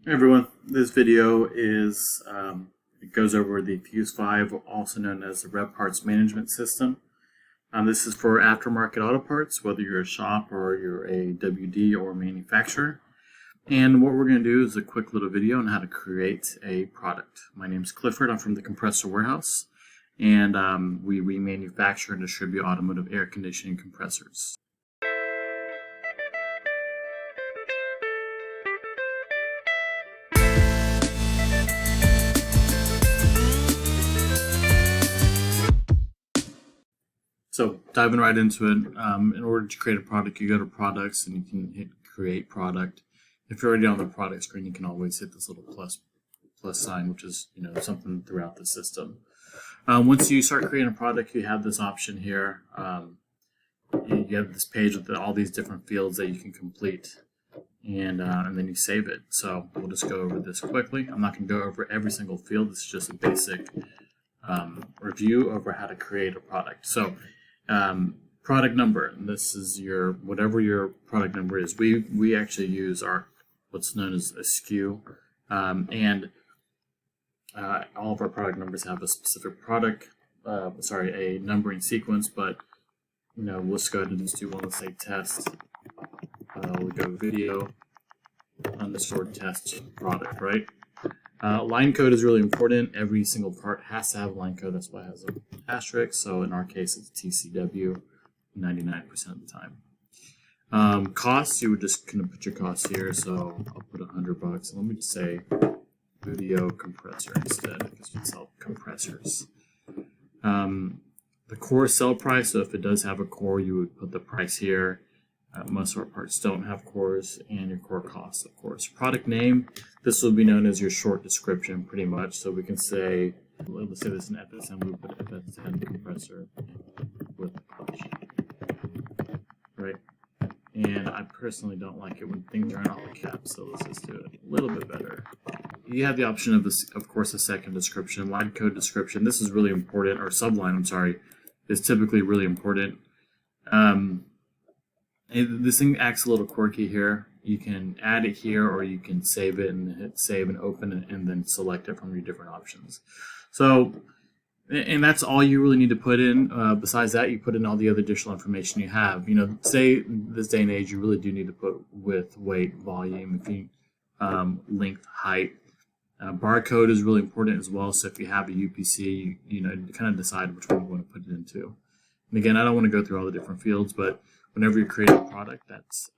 Hey everyone, this video is it goes over the Fuse5, also known as the Rev Parts Management System. This is for aftermarket auto parts, whether you're a shop or you're a WD or manufacturer. And what we're going to do is a quick little video on how to create a product. My name is Clifford. I'm from the Compressor Warehouse, and we remanufacture and distribute automotive air conditioning compressors. So diving right into it, in order to create a product, you go to products and you can hit create product. If you're already on the product screen, you can always hit this little plus sign, which is something throughout the system. Once you start creating a product, you have this option here. You have this page with all these different fields that you can complete, and then you save it. So we'll just go over this quickly. I'm not going to go over every single field. This is just a basic review over how to create a product. So product number, and this is your whatever your product number is. We actually use our what's known as a SKU, and all of our product numbers have a specific product, a numbering sequence. But let's go ahead and just do one. Let's say test. We go video underscore test product, right? Line code is really important. Every single part has to have line code. That's why it has an asterisk. So in our case, it's TCW 99% of the time. Costs, you would just kind of put your costs here. So I'll put $100. Let me just say video compressor instead, because we sell compressors. The core sell price. So if it does have a core, you would put the price here. Most of our parts don't have cores, and your core costs, of course. Product name, this will be known as your short description, pretty much. So we can say, let's say this is an FSM, we put FSM compressor with clutch, right? And I personally don't like it when things are in all caps, so let's just do it a little bit better. You have the option of this, of course, a second description, line code description. This is really important, or subline, I'm sorry, is typically really important. This thing acts a little quirky here. You can add it here, or you can save it and hit save and open it, and then select it from your different options. So, and that's all you really need to put in. Besides that, you put in all the other additional information you have. Say in this day and age, you really do need to put width, weight, volume, if you length, height. Barcode is really important as well. So if you have a UPC, you kind of decide which one you want to put it into. And again, I don't want to go through all the different fields, but whenever you create a product, that's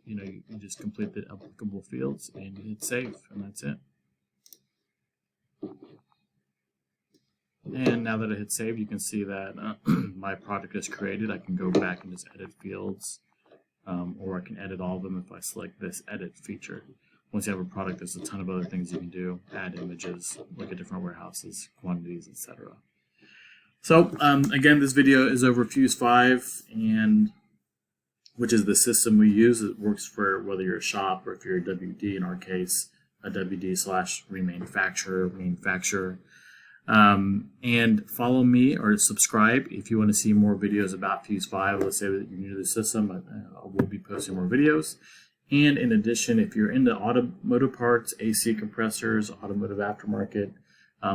you just complete the applicable fields and you hit save, and that's it. And now that I hit save, you can see that my product is created. I can go back and just edit fields, or I can edit all of them if I select this edit feature. Once you have a product, there's a ton of other things you can do: add images, look at different warehouses, quantities, etc. So again, this video is over Fuse5, and which is the system we use. It works for whether you're a shop or if you're a WD, in our case, a WD/remanufacturer, manufacturer. And follow me or subscribe if you want to see more videos about Fuse5. Let's say that you're new to the system, I will be posting more videos. And in addition, if you're into automotive parts, AC compressors, automotive aftermarket,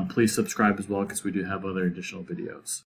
please subscribe as well, because we do have other additional videos.